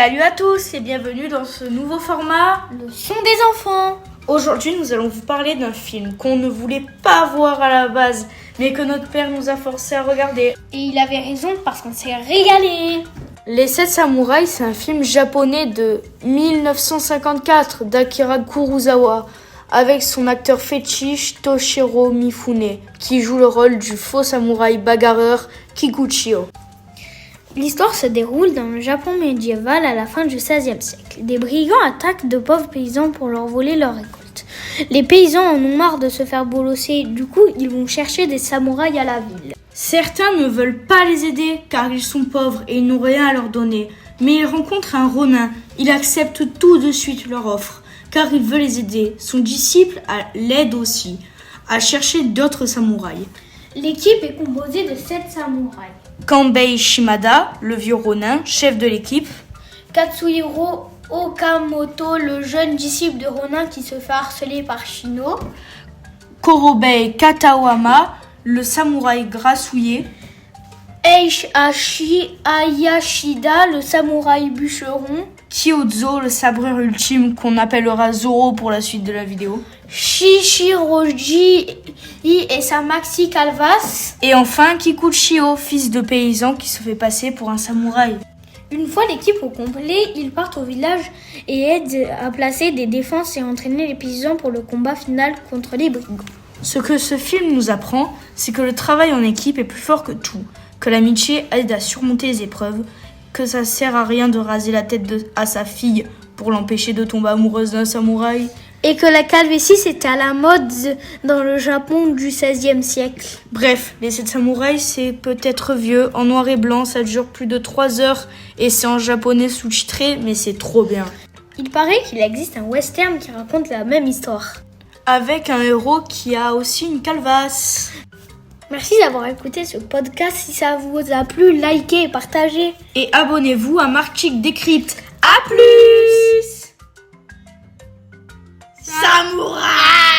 Salut à tous et bienvenue dans ce nouveau format, le son des enfants. Aujourd'hui, nous allons vous parler d'un film qu'on ne voulait pas voir à la base, mais que notre père nous a forcé à regarder. Et il avait raison parce qu'on s'est régalé. Les 7 samouraïs, c'est un film japonais de 1954 d'Akira Kurosawa, avec son acteur fétiche Toshiro Mifune, qui joue le rôle du faux samouraï bagarreur Kikuchiyo. L'histoire se déroule dans le Japon médiéval à la fin du XVIe siècle. Des brigands attaquent de pauvres paysans pour leur voler leur récolte. Les paysans en ont marre de se faire bolosser, du coup ils vont chercher des samouraïs à la ville. Certains ne veulent pas les aider car ils sont pauvres et ils n'ont rien à leur donner. Mais ils rencontrent un ronin, il accepte tout de suite leur offre car il veut les aider. Son disciple l'aide aussi à chercher d'autres samouraïs. L'équipe est composée de 7 samouraïs. Kanbei Shimada, le vieux ronin, chef de l'équipe. Katsuhiro Okamoto, le jeune disciple de Ronin qui se fait harceler par Shino. Korobei Katawama, le samouraï grassouillet. Heihachi Ayashida, le samouraï bûcheron. Kyozo, le sabreur ultime qu'on appellera Zoro pour la suite de la vidéo. Shishiroji et sa Maxi Calvas. Et enfin Kikuchiyo, fils de paysan qui se fait passer pour un samouraï. Une fois l'équipe au complet, ils partent au village et aident à placer des défenses et entraîner les paysans pour le combat final contre les brigands. Ce que ce film nous apprend, c'est que le travail en équipe est plus fort que tout, que l'amitié aide à surmonter les épreuves, que ça sert à rien de raser la tête à sa fille pour l'empêcher de tomber amoureuse d'un samouraï. Et que la calvitie c'était à la mode dans le Japon du XVIe siècle. Bref, les 7 samouraïs c'est peut-être vieux, en noir et blanc, ça dure plus de 3 heures et c'est en japonais sous-titré, mais c'est trop bien. Il paraît qu'il existe un western qui raconte la même histoire. Avec un héros qui a aussi une calvasse. Merci d'avoir écouté ce podcast. Si ça vous a plu, likez et partagez. Et abonnez-vous à Marchic Décrypte. À plus! Samouraï!